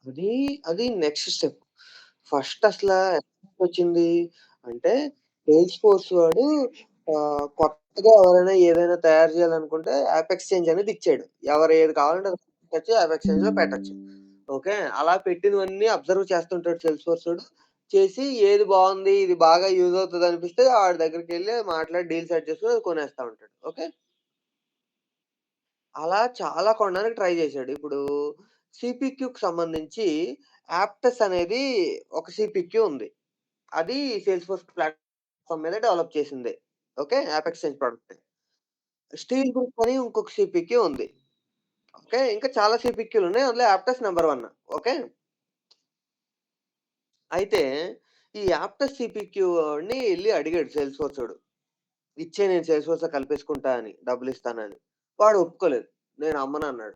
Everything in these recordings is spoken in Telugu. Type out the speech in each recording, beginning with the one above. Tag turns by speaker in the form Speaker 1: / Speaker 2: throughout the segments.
Speaker 1: అది, అది నెక్స్ట్ స్టెప్. ఫస్ట్ అసలా ఎక్కడికొచ్చింది అంటే, సేల్స్ ఫోర్స్ వాడు కొత్తగా ఎవరైనా ఏదైనా తయారు చేయాలనుకుంటే యాప్ ఎక్స్‌చేంజ్ అనేది ఇచ్చాడు. ఎవరు ఏది కావాలంటే అది పెట్టొచ్చు. యాప్ ఎక్స్‌చేంజ్‌లో పెట్టొచ్చు. ఓకే. అలా పెట్టినవన్నీ అబ్జర్వ్ చేస్తుంటాడు సేల్స్ ఫోర్సోడు. చేసి ఏది బావుంది, ఇది బాగా యూజ్ అవుతదనిపిస్తే ఆడి దగ్గరికెళ్లి మాట్లాడి డీల్ సెట్ చేసుకొని అది కొనేస్తా ఉంటాడు. ఓకే. అలా చాలా కొనడానికి ట్రై చేశాడు. ఇప్పుడు సీపీక్యూకి సంబంధించి యాప్టెస్ అనేది ఒక సీపీక్యూ ఉంది. అది సేల్స్‌ఫోర్స్ ప్లాట్‌ఫార్మ్ మీద డెవలప్ చేసిందే. Okay. App exchange product. Steel group అని ఇంకొక సీపీక్యూ ఉంది. ఓకే. ఇంకా చాలా సీపీక్యూలున్నాయి. అందులో యాప్టెస్ నంబర్ 1. ఓకే. అయితే ఈ యాప్టెస్ సీపీక్యూని ఎళ్లి అడిగాడు సేల్స్‌ఫోర్సోడు. ఇచ్చేయి నేను సేల్స్‌ఫోర్స్‌లో కలిపేసుకుంటా అని డబ్బులిస్తానని. వాడు ఒప్పుకోలేదు. నేను అమ్మనన్నాడు.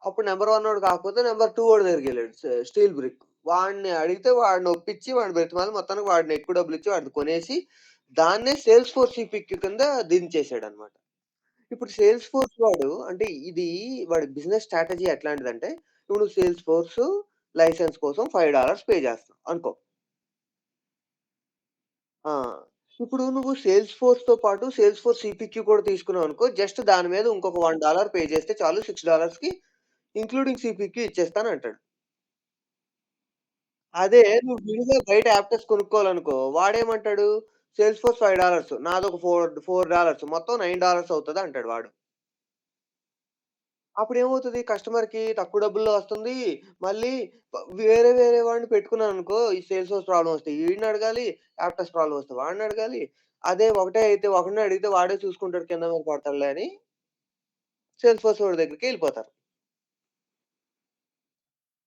Speaker 1: అప్పుడు నంబర్ 1 వోడు కాకపోతే నంబర్ 2 వోడి దగ్గరికెళ్ళాడు. Steel brick. వాడిని అడిగితే వాడిని ఒప్పించి వాడిని బ్రతిమాలి మొత్తానికి వాడిని ఎక్కువ డబ్బులిచ్చి వాడిది కొనేసి దాన్నే సేల్స్ ఫోర్స్ సీపీక్యూ కింద దించేసాడన్నమాట. ఇప్పుడు సేల్స్ ఫోర్స్ వాడు అంటే ఇది వాడి బిజినెస్ స్ట్రాటజీ ఎట్లాంటిదంటే ఇప్పుడు నువ్వు సేల్స్ ఫోర్స్ లైసెన్స్ కోసం $5 పే చేస్తావు అనుకో. ఆ! ఇప్పుడు నువ్వు సేల్స్ ఫోర్స్‌తో పాటు సేల్స్ ఫోర్స్ సీపీక్యూ కూడా తీసుకున్నావనుకో జస్ట్ దాని మీద ఇంకొక $1 పే చేస్తే చాలు $6కి ఇంక్లూడింగ్ సీపీక్యూ ఇచ్చేస్తానంటాడు. అదే నువ్వు విడిగా బయట యాప్టెస్ కొనుక్కోవాలనుకో, వాడేమంటాడు? సేల్స్ ఫోర్స్ $5 నాదొక $4 మొత్తం $9 అవుతదంటాడు వాడు. అప్పుడేమవుతది కస్టమర్‌కి తక్కువ డబ్బుల్లో వస్తుంది. మళ్ళీ వేరే వేరే వాడిని పెట్టుకున్నాననుకో, ఈ సేల్స్ ఫోర్స్ ప్రాబ్లమ్ వస్తాయి. ఈడిని అడగాలి, యాప్టెస్ ప్రాబ్లమ్ వస్తే వాడిని అడగాలి. అదే ఒకటే అయితే ఒకడినే అడిగితే వాడే చూసుకుంటాడు కింద మీద పడతాడులే అని సేల్స్ ఫోర్స్ వాడి దగ్గరికే ఎళ్ళిపోతారు.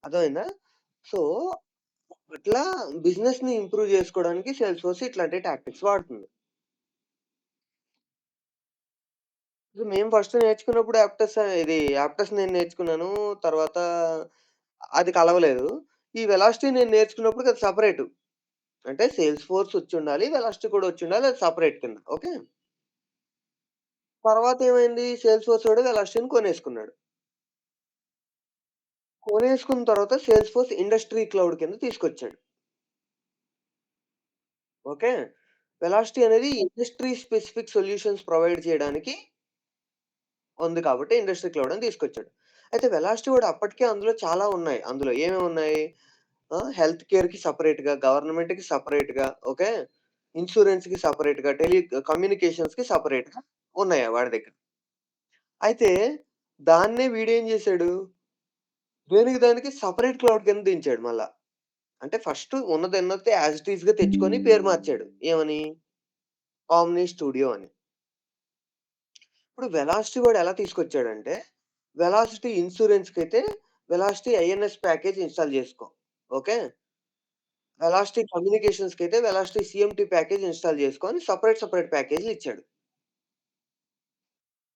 Speaker 1: అర్థమైందా? సో, అట్లా బిజినెస్‌ని ఇంప్రూవ్ జేసుకోవడానికి సేల్స్ ఫోర్స్ ఇట్లాంటి టాక్టిక్స్ వాడుతుంది. మేము ఫస్ట్ నేర్చుకున్నప్పుడు యాప్టెస్ నేను నేర్చుకున్నాను. తర్వాత అది కలవలేదు. ఈ వెలాసిటీ నేను నేర్చుకున్నప్పటికి అది సెపరేటు. అంటే సేల్స్ ఫోర్స్ వచ్చుండాలి. వెలాసిటీ కూడా వచ్చుండాలి. అది సెపరేట్ కింద. ఓకే. తర్వాతేమైంది సేల్స్ ఫోర్స్ వాడు వెలాసిటీని కొనేసుకున్నాడు. కొనేసుకున్న తర్వాత సేల్స్ ఫోర్స్ ఇండస్ట్రీ క్లౌడ్ కింద తీసుకొచ్చాడు. ఓకే. వెలాసిటీ అనేది ఇండస్ట్రీ స్పెసిఫిక్ సొల్యూషన్స్ ప్రొవైడ్ చేయడానికి ఉంది కాబట్టి ఇండస్ట్రీ క్లౌడ్ అని తీసుకొచ్చాడు. అయితే వెలాసిటీ వాడు అప్పటికే అందులో చాలా ఉన్నాయి. అందులో ఏమేమున్నాయి? హెల్త్ కేర్‌కి సెపరేట్‌గా, గవర్నమెంట్‌కి సెపరేట్‌గా ఓకే. ఇన్స్యూరెన్స్‌కి సెపరేట్‌గా, కమ్యూనికేషన్స్‌కి సెపరేట్‌గా ఉన్నాయి వాడి దగ్గర. అయితే దాన్నే వీడేం జేసాడు, దేనికి దానికి సెపరేట్ క్లౌడ్ కింద దించాడు మళ్ళా. అంటే ఫస్ట్ ఉన్నదున్నట్టే యాజ్ ఇట్ ఈస్‌గా తెచ్చుకొని పేరు మార్చాడు. ఏమని? ఓమ్ని స్టూడియో అని. ఇప్పుడు వెలాసిటీ వాడు ఎలా తీసుకొచ్చాడంటే, వెలాసిటీ ఇన్స్యూరెన్స్‌కైతే వెలాసిటీ ఐఎన్ఎస్ ప్యాకేజ్ ఇన్‌స్టాల్ జేసుకో. ఓకే. వెలాసిటీ కమ్యూనికేషన్స్‌కైతే వెలాసిటీ సీఎంటీ ప్యాకేజ్ ఇన్‌స్టాల్ జేసుకో అని సెపరేట్ ప్యాకేజ్‌లిచ్చాడు.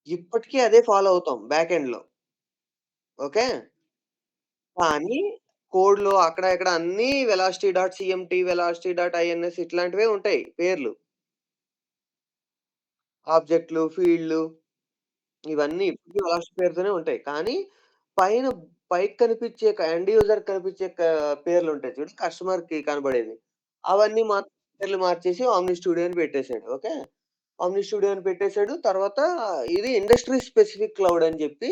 Speaker 1: ఇప్పటికి అదే ఫాలో అవుతాం బ్యాక్ ఎండ్‌లో. ఓకే. కానీ కోడ్‌లో అక్కడ ఇక్కడ అన్నీ velocity dot CMT, velocity dot INS ఇట్లాంటివే ఉంటాయి పేర్లు. ఆబ్జెక్ట్‌లు, ఫీల్డ్‌లు ఇవన్నీ ఇప్పటికి వెలాసిటీ పేరుతోనే ఉంటాయి. కానీ పైన పైకి కనిపించే ఎండ్ యూజర్‌కి కనిపించే పేర్లుంటాయి చూడు కస్టమర్‌కి కనబడేది. అవన్నీ పేర్లు మార్చేసి ఓమ్ని స్టూడియో అని పెట్టేసాడు. ఓకే. ఓమ్ని స్టూడియో అని పెట్టేసాడు. తర్వాత ఇది ఇండస్ట్రీ స్పెసిఫిక్ క్లౌడ్ అని జెప్పి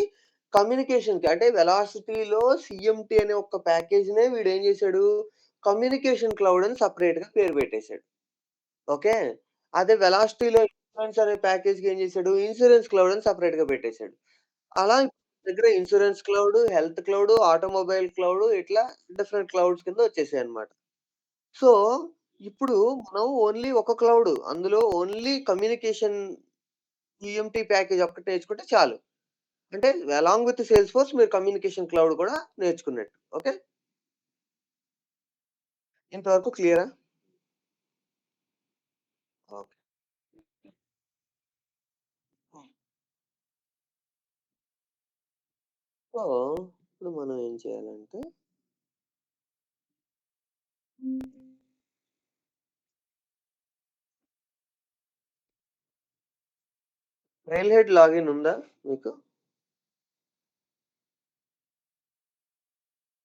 Speaker 1: కమ్యూనికేషన్‌కి అంటే వెలాసిటీలో సీఎంటీ అనే ఒక ప్యాకేజ్‌నే వీడేం జేసాడు, కమ్యూనికేషన్ క్లౌడ్ అని సెపరేట్‌గా పేరు పెట్టేసాడు. ఓకే. అదే వెలాసిటీలో ఇన్సూరెన్స్ అనే ప్యాకేజ్‌కి ఏం జేసాడు, ఇన్స్యూరెన్స్ క్లౌడ్ అని సెపరేట్‌గా పెట్టేసాడు. అలా దగ్గర insurance cloud, health cloud, automobile cloud ఇట్లా డిఫరెంట్ క్లౌడ్స్ కింద వచ్చేసాయన్నమాట. సో, ఇప్పుడు మనం ఓన్లీ ఒక క్లౌడ్ అందులో ఓన్లీ కమ్యూనికేషన్ ఈఎంటీ ప్యాకేజ్ ఒక్కటి నేర్చుకుంటే చాలు. అంటే అలాంగ్ విత్ సేల్స్ ఫోర్స్ మీరు కమ్యూనికేషన్ క్లౌడ్ కూడా నేర్చుకున్నట్టు. ఓకే. ఇంతవరకు క్లియరా? ఓకే. సో, ఇప్పుడు మనం ఏం చేయాలంటే ట్రైల్ హెడ్ లాగిన్ ఉందా మీకు?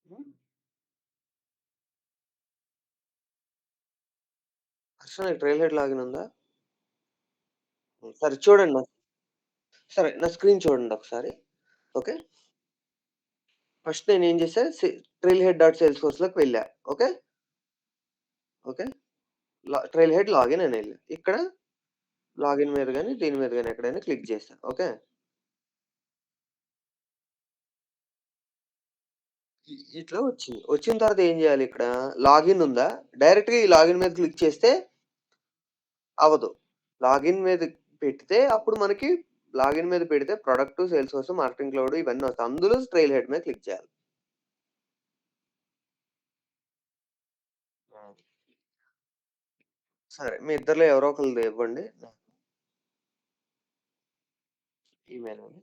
Speaker 1: హ్మ్. నాకు ట్రైల్ హెడ్ లాగిన్ ఉందా? సరే చూడండి. సరే నా స్క్రీన్ చూడండి ఒకసారి. ఓకే. ఫస్ట్ నేనేం చేశా ట్రైల్‌హెడ్ డాట్ సేల్స్‌ఫోర్స్‌లోకి వెళ్ళా. ఓకే. ఓకే. ట్రైల్‌హెడ్ లాగిన్ అని ఎళ్ళా. ఇక్కడ లాగిన్ మీద గాని, దీని మీద గాని ఎక్కడైనా క్లిక్ చేశా. ఓకే. ఇట్లా వచ్చింది. వచ్చిన తర్వాత ఏం చేయాలి ఇక్కడ? లాగిన్ ఉందా? డైరెక్ట్‌గా ఈ లాగిన్ మీద క్లిక్ చేస్తే అవ్వదు. లాగిన్ మీద పెడితే అప్పుడు మనకి లాగిన్ మీద పెడితే ప్రొడక్ట్, సేల్స్‌ఫోర్స్, మార్కెటింగ్ క్లౌడ్ ఇవన్నీ వస్తాయి. అందులో ట్రైల్‌హెడ్ మీద క్లిక్ చేయాలి. ఆ! సరే. మీ ఇద్దరిలో ఎవరో ఒకళ్ళది ఇవ్వండి. Email ID.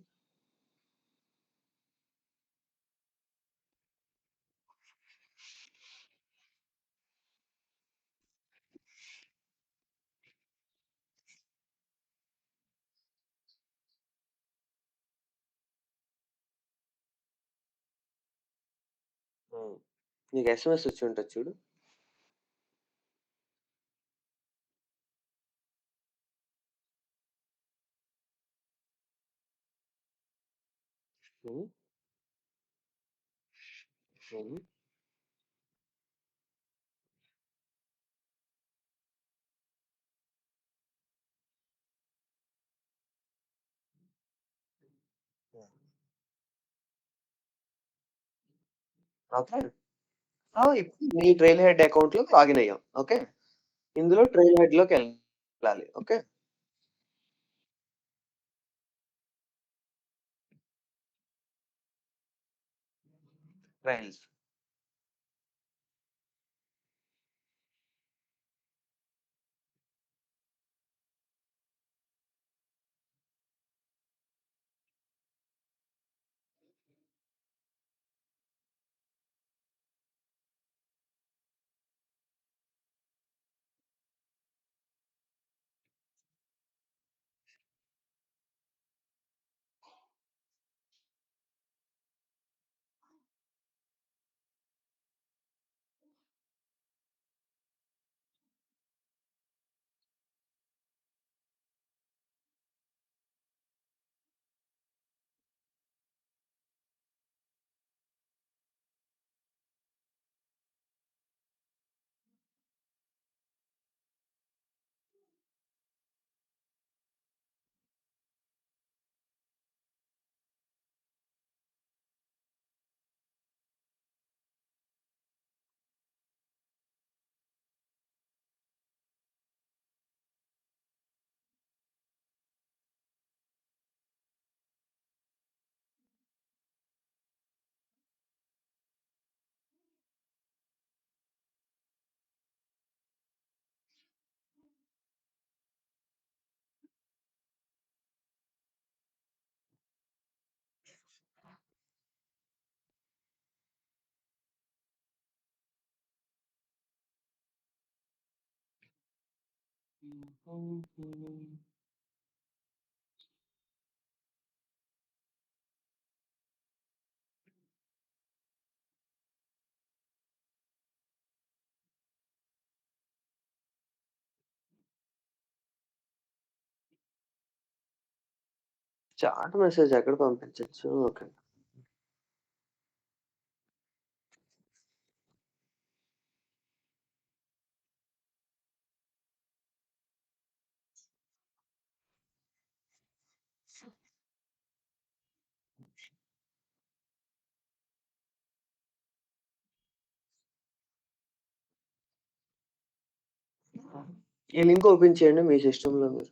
Speaker 1: హ్మ్. నీకు ఎస్ఎంఎస్ వచ్చి ఉంటది చూడు. హ్మ్. హ్మ్. యాహ్! ఓకే. ఇప్పుడు నీ ట్రైల్ హెడ్ అకౌంట్‌లోకి లాగిన్ అయ్యాం. ఓకే. ఇందులో ట్రైల్ హెడ్‌లోకెళ్ళాలి. ఓకే. ట్రైల్స్. చాట్ మెసేజ్ ఎక్కడ పంపించొచ్చు? ఓకే. ఈ లింక్ ఓపెన్ చేయండి మీ సిస్టమ్‌లో మీరు.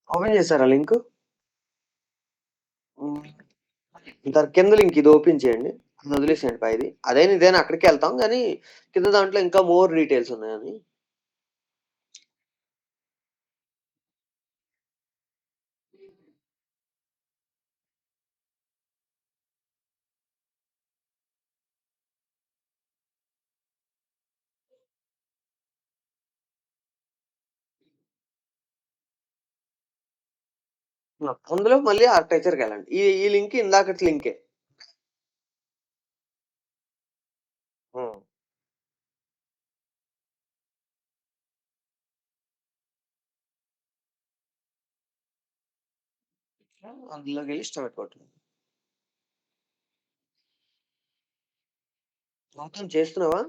Speaker 1: ఓపెన్ చేసారా లింకు? హ్మ్. కింద లింక్ ఇది ఓపెన్ చేయండి. అది వదిలేసేయండి పైది. అదైనా ఇదైనా అక్కడికే ఎళ్తాం గానీ, కింద దాంట్లో ఇంకా మోర్ డీటెయిల్స్ ఉన్నాయని. అందులో మళ్ళీ ఆర్కిటెక్చర్‌కెళ్ళండి. ఈ ఈ లింక్ ఇందాకటి లింకే. హ్మ్. అందులోకెళ్ళి స్టార్ట్ కొట్టండి. గౌతమ్ చేస్తున్నావా?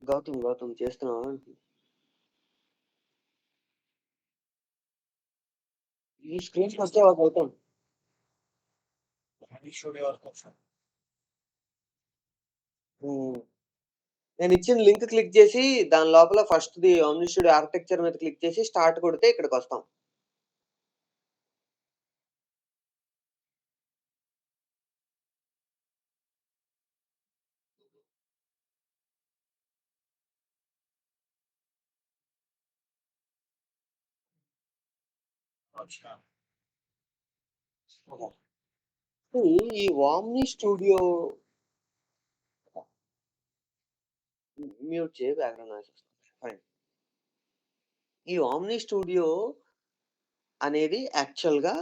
Speaker 1: గౌతమ్ చేస్తున్నావా అంటున్నా? ఈ స్క్రీన్‌కొచ్చావా గౌతమ్? హ్మ్. నేనిచ్చిన లింక్ క్లిక్ చేసి, దాని లోపల ఫస్ట్‌ది ఓమ్ని స్టూడియో ఆర్కిటెక్చర్ మీద క్లిక్ చేసి స్టార్ట్ కొడితే ఇక్కడికొస్తాం. ఓకే. ఈ ఓమ్ని స్టూడియో మ్యూట్ చేయి బ్యాక్‌గ్రౌండ్ నాయిస్ వస్తుంది. ఫైన్. ఈ ఓమ్ని స్టూడియో అనేది యాక్చువల్‌గా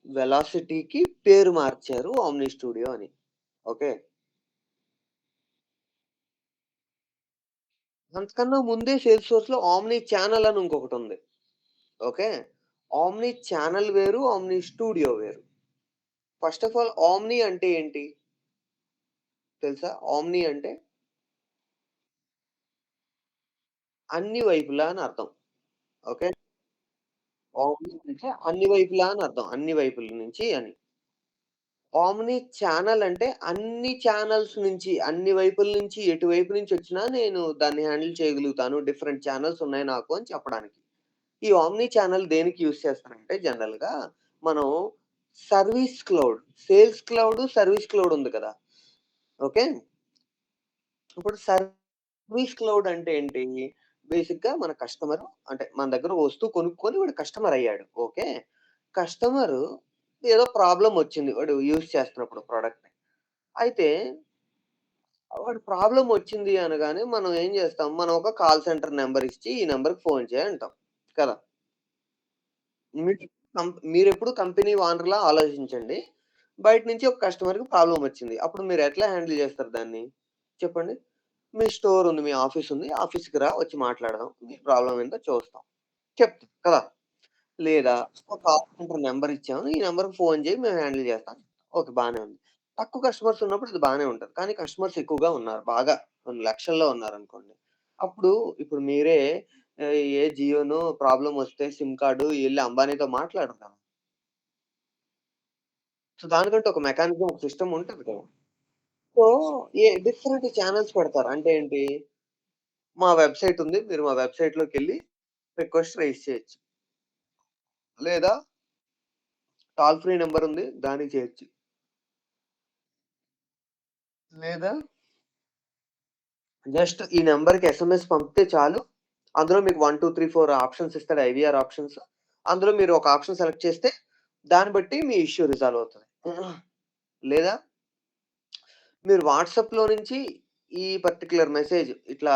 Speaker 1: వెలాసిటీకి పేరు మార్చారు ఓమ్ని స్టూడియో అని. ఓకే. అంతకన్నా ముందే సేల్స్‌ఫోర్స్‌లో ఓమ్ని చానెల్ అని ఇంకొకటుంది. ఓకే. ఓమ్ని చానెల్ వేరు, ఓమ్ని స్టూడియో వేరు. ఫస్ట్ ఆఫ్ ఆల్ ఓమ్ని అంటే ఏంటి తెలుసా? ఓమ్ని అంటే అన్ని వైపులా అని అర్థం. ఓకే. ఓమ్ని అంటే అన్ని వైపులా అని అర్థం. అన్ని వైపుల నుంచి అని. ఓమ్ని ఛానెల్ అంటే అన్ని ఛానెల్స్ నుంచి, అన్ని వైపుల నుంచి, ఎటువైపు నుంచొచ్చినా నేను దాన్ని హ్యాండిల్ చేయగలుగుతాను. డిఫరెంట్ ఛానెల్స్ ఉన్నాయి నాకు అని చెప్పడానికి. ఈ ఓమ్ని ఛానెల్ దేనికి యూజ్ చేస్తారంటే జనరల్‌గా మనం service cloud, sales cloud, service cloud ఉంది కదా! ఓకే. ఇప్పుడు సర్విస్ క్లౌడ్ అంటే ఏంటి? బేసిక్‌గా మన కస్టమరు అంటే మన దగ్గర వస్తువు కొనుక్కొని వాడు కస్టమర్ అయ్యాడు. ఓకే. కస్టమరు ఏదో ప్రాబ్లమ్ వచ్చింది. వాడు యూజ్ చేస్తున్నప్పుడు ప్రొడక్ట్‌ని. అయితే వాడు ప్రాబ్లమ్ వచ్చింది అనగానే మనం ఏం చేస్తాం? మనం ఒక కాల్ సెంటర్ నంబర్ ఇచ్చి, ఈ నంబర్‌కి ఫోన్ చేయి అంటాం. కదా! మీరు మీరెప్పుడు కంపెనీ ఓనర్‌లా ఆలోచించండి. బయట నుంచి ఒక కస్టమర్‌కి ప్రాబ్లమ్ వచ్చింది. అప్పుడు మీరు ఎట్లా హ్యాండిల్ చేస్తారు దాన్ని? చెప్పండి. మీ స్టోర్ ఉంది. మీ ఆఫీస్ ఉంది. ఆఫీస్‌కి రా వచ్చి మాట్లాడదాం. నీ ప్రాబ్లమ్ ఏంటో చూస్తాం. చెప్తాం కదా! లేదా ఒక కాల్ సెంటర్ నంబర్ ఇచ్చాము. ఈ నంబర్‌కి ఫోన్ చేయి మేము హ్యాండిల్ చేస్తాం. ఓకే. బానే ఉంది. తక్కువ కస్టమర్స్ ఉన్నప్పుడు ఇది బానే ఉంటది. కానీ కస్టమర్స్ ఎక్కువగా ఉన్నారు. బాగా కొన్ని లక్షల్లో ఉన్నారనుకోండి. అప్పుడు ఇప్పుడు మీరే ఏ జియోనో ప్రాబ్లమ్ వస్తే సిమ్ కార్డ్ ఎళ్లి అంబానీతో మాట్లాడరు కదా! సో, దానికంటే ఒక మెకానిజం, ఒక సిస్టమ్ ఉంటది కదా! సో, డిఫరెంట్ చానెల్స్ పెడతారు. అంటే ఏంటి? మా వెబ్‌సైట్ ఉంది. మీరు మా వెబ్‌సైట్‌లోకెళ్ళి రిక్వెస్ట్ రైజ్ చేయొచ్చు. లేదా టోల్ ఫ్రీ నంబర్ ఉంది. దానికి చేయొచ్చు. లేదా జస్ట్ ఈ నంబర్‌కి ఎస్ఎంఎస్ పంపితే చాలు. అందులో మీకు 1, 2, 3, 4 ఆప్షన్స్ ఇస్తాడు. IVR options. అందులో మీరు ఒక ఆప్షన్ సెలెక్ట్ చేస్తే దాన్ని బట్టి మీ ఇష్యూ రిజాల్వ్ అవుతది. లేదా మీరు వాట్సాప్‌లో నుంచి ఈ పర్టిక్యులర్ మెసేజ్ ఇట్లా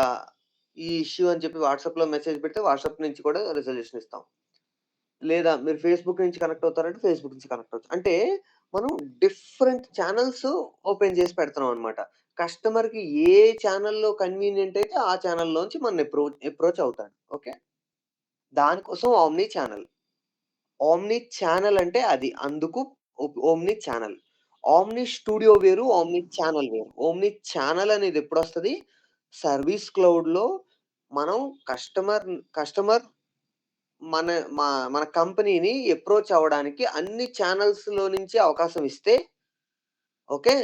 Speaker 1: ఈ ఇష్యూ అని చెప్పి వాట్సాప్‌లో మెసేజ్ పెడితే వాట్సాప్ నుంచి కూడా రిజల్యూషన్ ఇస్తాం. లేదా మీరు ఫేస్‌బుక్ నుంచి కనెక్ట్ అవుతారంటే ఫేస్‌బుక్ నుంచి కనెక్ట్ అవ్వచ్చు. అంటే మనం డిఫరెంట్ చానెల్స్ ఓపెన్ చేసి పెడుతున్నాం అన్నమాట. కస్టమర్‌కి ఏ చానెల్‌లో కన్వీనియంట్ అయితే ఆ చానెల్‌లోంచి మనల్ని అప్రోచ్ అవుతాడు. ఓకే. దానికోసం ఓమ్ని చానెల్. ఓమ్ని ఛానెల్ అంటే అది. అందుకు ఓమ్ని ఛానెల్. ఓమ్ని స్టూడియో వేరు. ఓమ్ని ఛానెల్ వేరు. ఓమ్ని ఛానెల్ అనేది ఎప్పుడొస్తది? సర్విస్ క్లౌడ్‌లో మనం కస్టమర్ కస్టమర్ మన మా మన కంపెనీని అప్రోచ్ అవ్వడానికి అన్ని చానెల్స్‌లో నుంచి అవకాశం ఇస్తే ఓకే.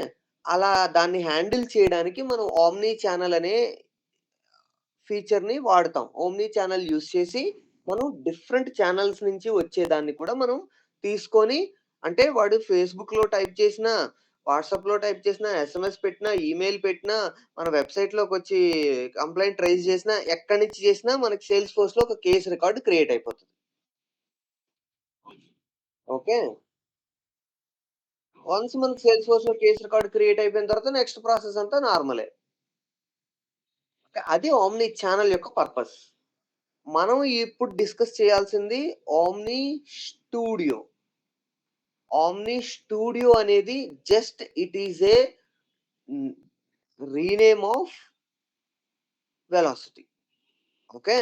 Speaker 1: అలా దాన్ని హ్యాండిల్ చేయడానికి మనం ఓమ్ని ఛానెల్ అనే ఫీచర్‌ని వాడతాం. ఓమ్ని ఛానెల్ యూజ్ చేసి మనం డిఫరెంట్ ఛానెల్స్ నుంచి వచ్చేదాన్ని కూడా మనం తీసుకొని అంటే వాడు ఫేస్‌బుక్‌లో టైప్ చేసినా, వాట్సాప్‌లో టైప్ చేసినా, ఎస్ఎంఎస్ పెట్టినా, ఈమెయిల్ పెట్టినా, మన వెబ్‌సైట్‌లోకొచ్చి కంప్లెయింట్ రైజ్ చేసినా, ఎక్కడి నుంచి చేసినా మనకి సేల్స్ ఫోర్స్‌లో ఒక కేస్ రికార్డ్ క్రియేట్ అయిపోతది. ఓకే. వన్స్ మనకి సేల్స్ ఫోర్స్‌లో కేస్ రికార్డ్ క్రియేట్ అయిపోయిన తర్వాత నెక్స్ట్ ప్రాసెస్ అంతా నార్మలే. అది ఓమ్ని ఛానెల్ యొక్క పర్పస్. మనం ఇప్పుడు డిస్కస్ చేయాల్సింది ఓమ్ని స్టూడియో. ఓమ్ని స్టూడియో అనేది జస్ట్ ఇట్ ఈస్ ఏ హ్మ్, రీనేమ్ ఆఫ్ వెలాసిటీ. ఓకే.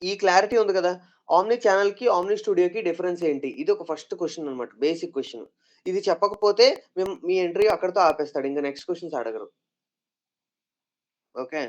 Speaker 1: ఈ క్లారిటీ ఉంది కదా! ఓమ్ని ఛానెల్‌కి, ఓమ్ని స్టూడియోకి డిఫరెన్స్ ఏంటి? ఇది ఒక ఫస్ట్ క్వెషన్ అన్నమాట. Basic question. ఇది చెప్పకపోతే మీ ఇంటర్వ్యూ అక్కడితో ఆపేస్తాడు. ఇంక నెక్స్ట్ క్వెషన్స్ అడగరు. ఓకే.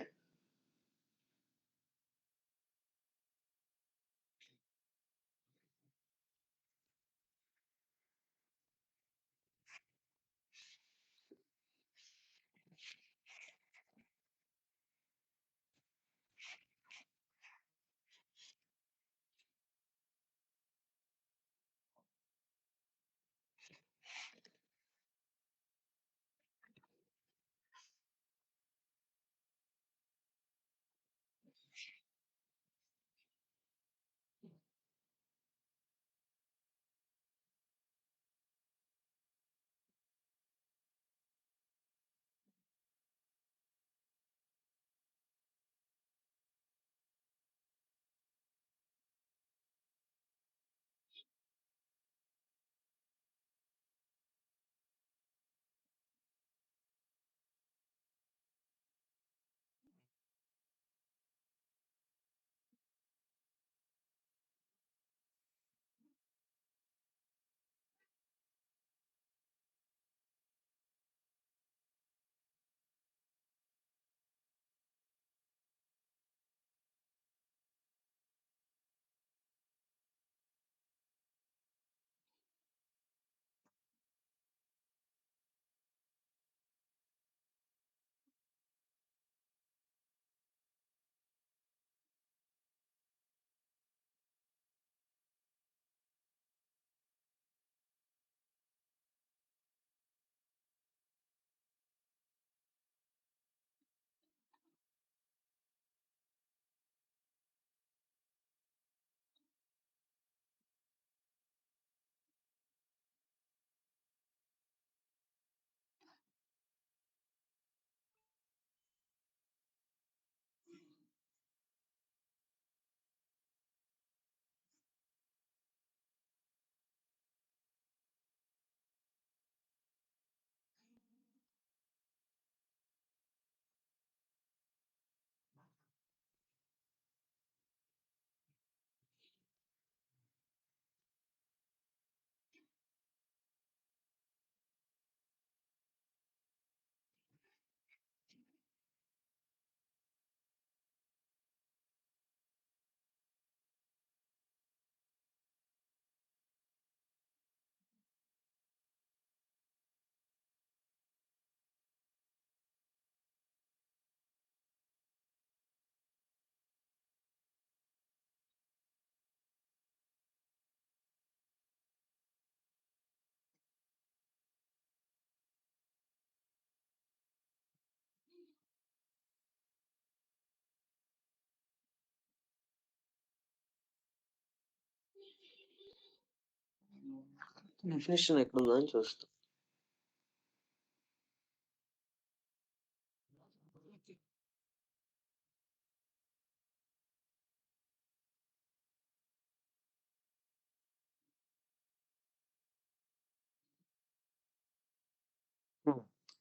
Speaker 1: డెఫినిషన్ ఎక్కడుందా అని చూస్తా.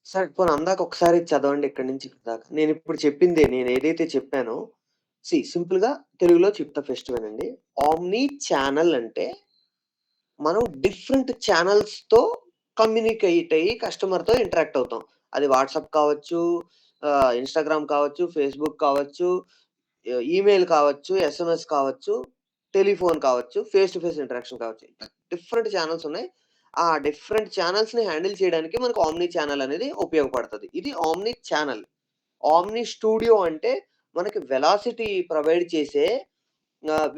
Speaker 1: సరే పోనీ అందాక ఒకసారి చదవండి ఇక్కడి నుంచి ఇక్కడి దాకా. నేనిప్పుడు చెప్పిందే నేనేదైతే చెప్పానో సింపుల్‌గా తెలుగులో చెప్తా ఫస్ట్ వినండి. ఆమ్ని ఛానల్ అంటే మనం డిఫరెంట్ ఛానల్స్‌తో కమ్యూనికేట్ అయ్యి కస్టమర్‌తో ఇంటరాక్ట్ అవుతాం. అది వాట్సాప్ కావచ్చు, ఇన్‌స్టాగ్రామ్ కావచ్చు, ఫేస్‌బుక్ కావచ్చు, ఈమెయిల్ కావచ్చు, ఎస్ఎంఎస్ కావచ్చు, టెలిఫోన్ కావచ్చు, ఫేస్ టు ఫేస్ ఇంటరాక్షన్ కావచ్చు. ఇట్లా డిఫరెంట్ ఛానెల్స్ ఉన్నాయి. ఆ డిఫరెంట్ ఛానెల్స్‌ని హ్యాండిల్ చేయడానికి మనకు ఆమ్ని ఛానెల్ అనేది ఉపయోగపడతది. ఇది ఆమ్ని ఛానెల్. ఆమ్ని స్టూడియో అంటే మనకి వెలాసిటీ ప్రొవైడ్ చేసే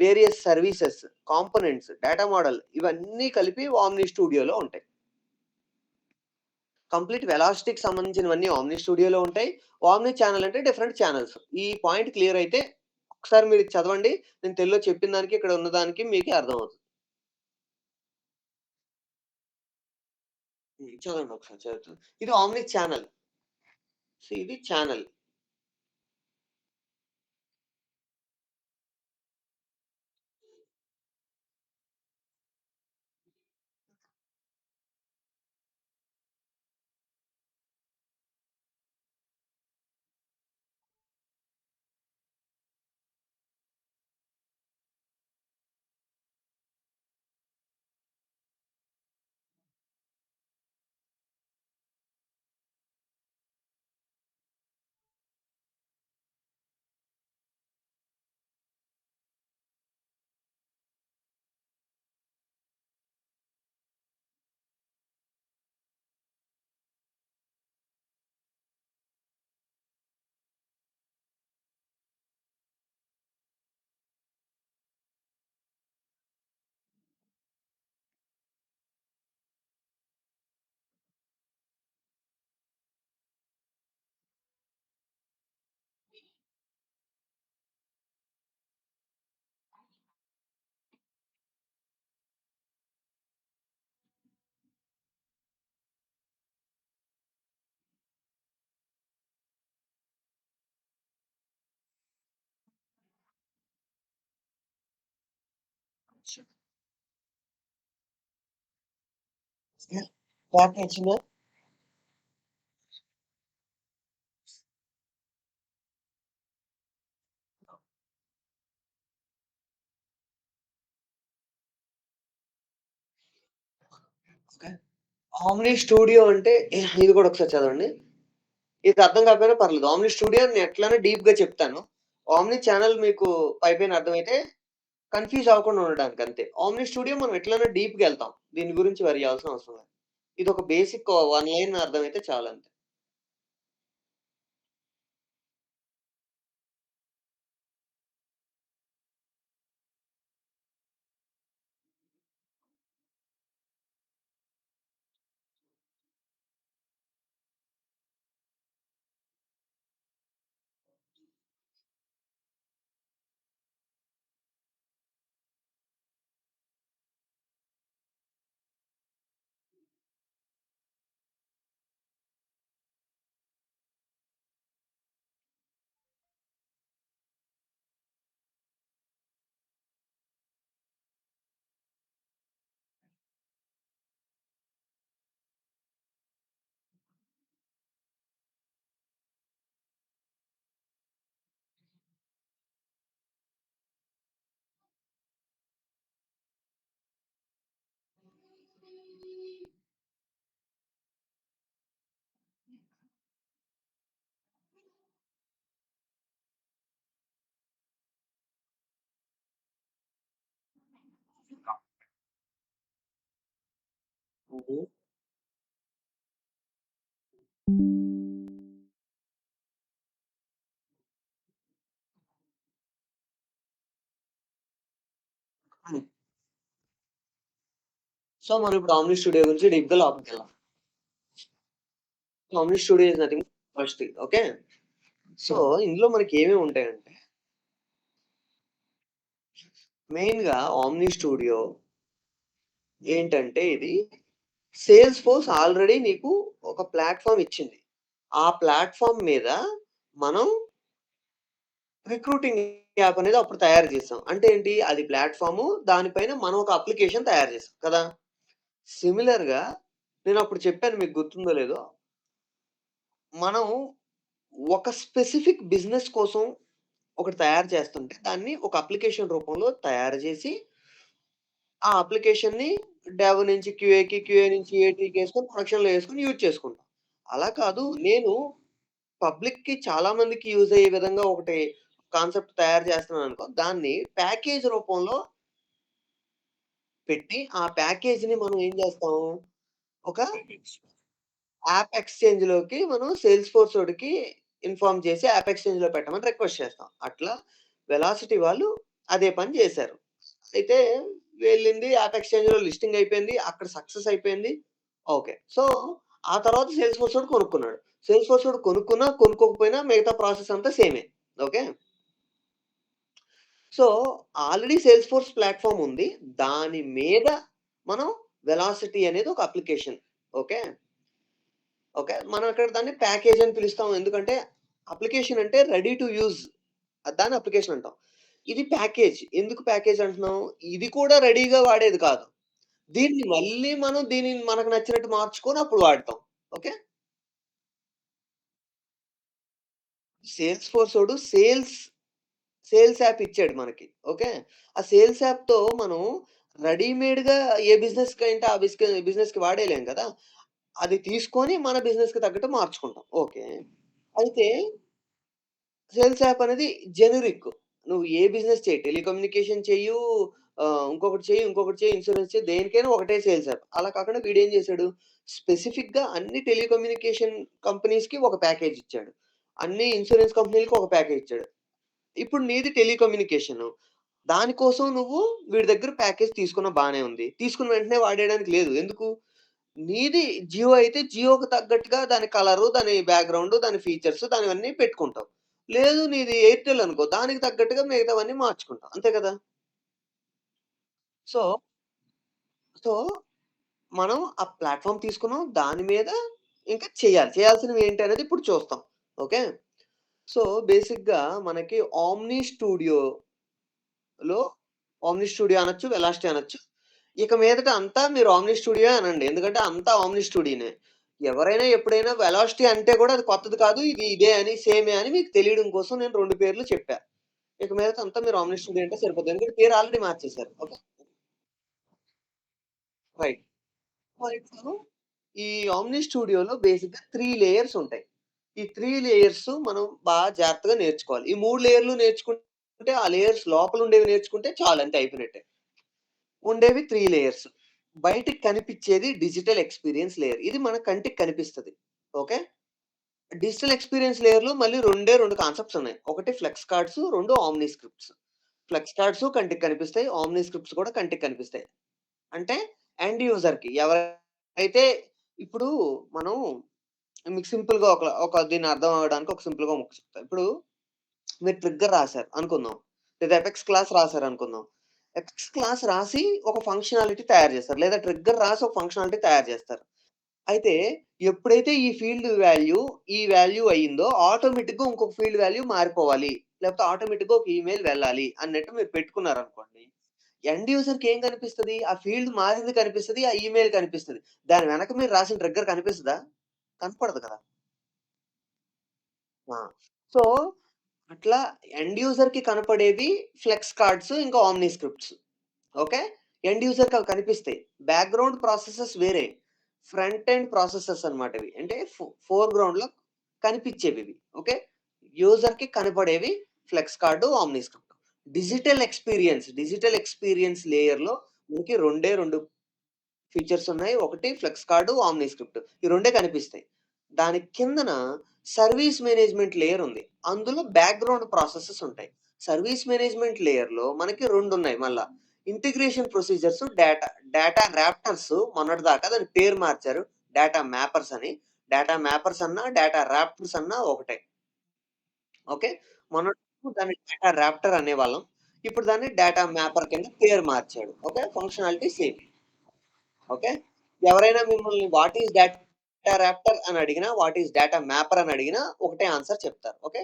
Speaker 1: various services, components, data model ఇవన్నీ కలిపి ఓమ్ని స్టూడియోలో ఉంటాయి. కంప్లీట్ వెలాసిటీకి సంబంధించినవన్నీ ఓమ్ని స్టూడియోలో ఉంటాయి. ఓమ్ని ఛానెల్ అంటే డిఫరెంట్ ఛానెల్స్. ఈ పాయింట్ క్లియర్ అయితే ఒకసారి మీరు ఇది చదవండి. నేను తెలుగులో చెప్పిన దానికి, ఇక్కడ ఉన్నదానికి మీకే అర్థమవుతది. చదవండి ఒకసారి చదువుతాను. ఇది ఓమ్ని ఛానెల్. ఇది ఛానెల్. క్లారిటీ వచ్చిందా? ఓకే. ఓమ్ని స్టూడియో అంటే ఇది కూడా ఒకసారి చదవండి. ఇది అర్థం కాకపోయినా పర్లేదు. ఓమ్ని స్టూడియో నేను ఎట్లైనా డీప్‌గా చెప్తాను. ఓమ్ని ఛానెల్ మీకు పైపైన అర్థమైతే కన్‌ఫ్యూజ్ అవ్వకుండా ఉండడానికి అంతే. ఓమ్ని స్టూడియో మనం ఎట్లైనా డీప్‌గా ఎళ్తాం. దీని గురించి వరీ అవ్వాల్సిన అవసరం లేదు. ఇదొక బేసిక్ 1 లైన్ అర్థమైతే చాలంతే. హుహు. హ్మ్. సో, మనం ఇప్పుడు ఓమ్ని స్టూడియో గురించి డీప్‌గా లోపలికెళ్దాం. OmniStudio is nothing first thing. Okay. So, ఇందులో మనకి ఏమేమి ఉంటాయంటే మెయిన్‌గా ఓమ్ని స్టూడియో ఏంటంటే ఇది సేల్స్ ఫోర్స్ ఆల్రెడీ నీకు ఒక ప్లాట్‌ఫార్మ్ ఇచ్చింది. ఆ ప్లాట్‌ఫార్మ్ మీద మనం రిక్రూటింగ్ యాప్ అనేది అప్పుడు తయారు చేసాం. అంటే ఏంటి? అది ప్లాట్‌ఫార్ము దానిపైన మనం ఒక అప్లికేషన్ తయారు చేసాం కదా! సిమిలర్‌గా నేనప్పుడు చెప్పాను మీకు గుర్తుందో లేదో మనం ఒక స్పెసిఫిక్ బిజినెస్ కోసం ఒకటి తయారు చేస్తుంటే, దాన్ని ఒక అప్లికేషన్ రూపంలో తయారు జేసి, ఆ అప్లికేషన్‌ని డెవ్ నుంచి క్యూఏకి, క్యూఏ నుంచి ఏటీకేసుకొని ప్రొడక్షన్‌లో యేసుకొని యూజ్ చేసుకుంటాం. అలా కాదు, నేను పబ్లిక్‌కి చాలా మందికి యూజ్ అయ్యే విధంగా ఒకటి కాన్సెప్ట్ తయారు చేస్తున్నాననుకో, దాన్ని ప్యాకేజ్ రూపంలో పెట్టి, ఆ ప్యాకేజ్‌ని మనం ఏం జేస్తాం, ఒక యాప్ ఎక్స్‌చేంజ్‌లోకి మనం సేల్స్ ఫోర్సోడికి ఇన్ఫార్మ్ చేసి యాప్ ఎక్స్‌చేంజ్‌లో పెట్టమని రిక్వెస్ట్ చేస్తాం. అట్లా వెలాసిటీ వాళ్ళు అదే పని జేశారు. అయితే వెళ్ళింది యాప్ ఎక్స్‌చేంజ్‌లో లిస్టింగ్ అయిపోయింది. అక్కడ సక్సెస్ అయిపోయింది. ఓకే. సో, ఆ తర్వాత సేల్స్ ఫోర్సోడు కొనుక్కున్నాడు. సేల్స్ ఫోర్సోడు కొనుక్కున్నా, కొనుక్కోకపోయినా మిగతా ప్రాసెస్ అంతా సేమే. Okay. So, already sales force platform ఉంది. దాని మీద మనం వెలాసిటీ అనేది ఒక అప్లికేషన్. ఓకే. ఓకే. మనం ఇక్కడ దాన్ని ప్యాకేజ్ అని పిలుస్తాం. ఎందుకంటే అప్లికేషన్ అంటే రెడీ టు యూజ్. దాన్ని అప్లికేషన్ అంటాం. ఇది ప్యాకేజ్. ఎందుకు ప్యాకేజ్ అంటున్నాం? ఇది కూడా రెడీగా వాడేది కాదు. దీన్ని మళ్ళీ మనం దీనిని మనకు నచ్చినట్టు మార్చుకొని అప్పుడు వాడతాం. ఓకే. సేల్స్ ఫోర్సోడు సేల్స్ యాప్ ఇచ్చాడు మనకి. ఓకే. ఆ సేల్స్ యాప్‌తో మనం రెడీమేడ్‌గా ఏ బిజినెస్‌కైంటే ఆ బిజినెస్‌కి వాడేయలేం కదా! అది తీసుకొని మన బిజినెస్‌కి తగ్గట్టు మార్చుకుంటాం. ఓకే. అయితే సేల్స్ యాప్ అనేది జెనరిక్. నువ్వు ఏ బిజినెస్ చెయి. టెలికమ్యూనికేషన్ చెయ్యు, ఇంకొకటి చెయ్యి, ఇన్స్యూరెన్స్ చెయి, దేనికైనా ఒకటే సేల్స్ యాప్. అలా కాకుండా వీడేం చేసాడు, స్పెసిఫిక్‌గా అన్ని టెలికమ్యూనికేషన్ కంపెనీస్‌కి ఒక ప్యాకేజ్ ఇచ్చాడు. అన్ని ఇన్స్యూరెన్స్ కంపెనీలకి ఒక ప్యాకేజ్ ఇచ్చాడు. ఇప్పుడు నీది టెలికమ్యూనికేషను. దాని కోసం నువ్వు వీడి దగ్గర ప్యాకేజ్ తీసుకున్నావు బానే ఉంది. తీసుకున్న వెంటనే వాడేయడానికి లేదు. ఎందుకు? నీది జియో అయితే జియోకి తగ్గట్టుగా దాని కలరు, దాని బ్యాక్‌గ్రౌండు, దాని ఫీచర్స్ దానివన్నీ పెట్టుకుంటావు. లేదు నీది ఎయిర్‌టెల్ అనుకో, దానికి తగ్గట్టుగా మిగతావన్నీ మార్చుకుంటావు. అంతే కదా! సో, సో, మనం ఆ ప్లాట్‌ఫార్మ్ తీసుకున్నాం. దాని మీద ఇంకా చేయాలి. చేయాల్సినవి ఏంటి అనేది ఇప్పుడు చూస్తాం. ఓకే. సో, బేసిక్‌గా మనకి లో ఓమ్ని స్టూడియో అనొచ్చు, వెలాసిటీ అనొచ్చు. ఇక మీదట అంతా మీరు ఓమ్ని స్టూడియోయే అనండి. ఎందుకంటే అంతా ఓమ్ని స్టూడియోనే. ఎవరైనా ఎప్పుడైనా వెలాసిటీ అంటే కూడా అది కొత్తది కాదు. ఇది ఇదే అని సేమే అని మీకు తెలియడం కోసం నేను 2 పేర్లు చెప్పా. ఇక మీదట అంతా మీరు ఓమ్ని స్టూడియో అంటే సరిపోద్ది. ఎందుకంటే పేరు ఆల్రెడీ మార్చేసారు. ఓకే. రైట్. మరి ఇప్పుడు ఈ ఓమ్ని స్టూడియోలో బేసిక్‌గా 3 లేయర్స్ ఉంటాయి. ఈ 3 లేయర్స్ మనం జాగ్రత్తగా నేర్చుకోవాలి. ఈ 3 లేయర్లు నేర్చుకుంటే ఆ లేయర్స్ లోపల ఉండేవి నేర్చుకుంటే చాలు అంతే అయిపోయినట్టే. ఉండేవి 3 లేయర్స్. బయటికి కనిపిచ్చేది డిజిటల్ ఎక్స్‌పీరియన్స్ లేయర్. ఇది మన కంటికి కనిపిస్తది. ఓకే. డిజిటల్ ఎక్స్‌పీరియన్స్ లేయర్‌లో మళ్ళీ 2 కాన్సెప్ట్స్ ఉన్నాయి. ఒకటి flex cards, 2 omni scripts. Flex cards కంటికి కనిపిస్తాయి. ఆమ్ని స్క్రిప్ట్స్ కూడా కంటికి కనిపిస్తాయి. అంటే ఎండ్ యూజర్‌కి ఎవరైతే ఇప్పుడు మనం మీకు సింపుల్‌గా దీన్ని అర్థం అవ్వడానికి ఒక సింపుల్‌గా ముక్క చెప్తా. ఇప్పుడు మీరు ట్రిగ్గర్ రాసారు అనుకుందాం. లేదా ఎపెక్స్ క్లాస్ రాసారనుకుందాం. ఎపెక్స్ క్లాస్ రాసి ఒక ఫంక్షనాలిటీ తయారు చేస్తారు. లేదా ట్రిగ్గర్ రాసి ఒక ఫంక్షనాలిటీ తయారు చేస్తారు. అయితే ఎప్పుడైతే ఈ వాల్యూ అయిందో ఆటోమేటిక్‌గా ఇంకొక ఫీల్డ్ వాల్యూ మారిపోవాలి. లేకపోతే ఆటోమేటిక్‌గా ఒక ఈమెయిల్ వెళ్ళాలి అన్నట్టు మీరు పెట్టుకున్నారనుకోండి. ఎండ్ యూజర్‌కి ఏం కనిపిస్తది? ఆ ఫీల్డ్ మారింది కనిపిస్తది. ఆ ఈమెయిల్ కనిపిస్తది. దాని వెనక మీరు రాసిన ట్రిగ్గర్ కనిపిస్తదా? కనపడదు కదా! ఆ! సో, అట్లా ఎండ్ యూజర్‌కి కనపడేవి ఫ్లెక్స్ కార్డ్స్, ఇంకా ఓమ్ని స్క్రిప్ట్స్. ఓకే. ఎండ్ యూజర్‌కి అవి కనిపిస్తాయి. బ్యాక్‌గ్రౌండ్ ప్రాసెసెస్ వేరే. ఫ్రంట్ ఎండ్ ప్రాసెసెస్ అన్నమాట ఇవి. అంటే ఫోర్‌గ్రౌండ్‌లో కనిపించేవివి. ఓకే. యూజర్‌కి కనపడేవి flex card, omni script. Digital experience లేయర్‌లో మనకి 2 ఫీచర్స్ ఉన్నాయి. ఒకటి ఫ్లెక్స్ కార్డ్, ఓమ్ని స్క్రిప్ట్. ఈ రెండే కనిపిస్తాయి. దాని కిందన సర్వీస్ మేనేజ్మెంట్ లేయర్ ఉంది. అందులో బ్యాక్‌గ్రౌండ్ ప్రాసెసెస్ ఉంటాయి. సర్వీస్ మేనేజ్మెంట్ లేయర్‌లో మనకి 2 ఉన్నాయి మళ్ళా. ఇంటిగ్రేషన్ ప్రొసీజర్స్, డేటా రాప్టర్స్ మొన్నటిదాకా దాని పేరు మార్చారు. డేటా మ్యాపర్స్ అని. డేటా మ్యాపర్స్ అన్నా, డేటా రాప్టర్స్ అన్నా ఒకటే. ఓకే. మొన్నటి దాన్ని డేటా రాప్టర్ అనేవాళ్ళం. ఇప్పుడు దాన్ని డేటా మ్యాపర్ కింద పేరు మార్చాడు. ఓకే. Functionality same. ఓకే. ఎవరైనా మిమ్మల్ని వాట్ ఈస్ డేటా రాప్టర్ అని అడిగినా, వాట్ ఈస్ డేటా మ్యాపర్ అని అడిగినా ఒకటే ఆన్సర్ చెప్తారు. ఓకే.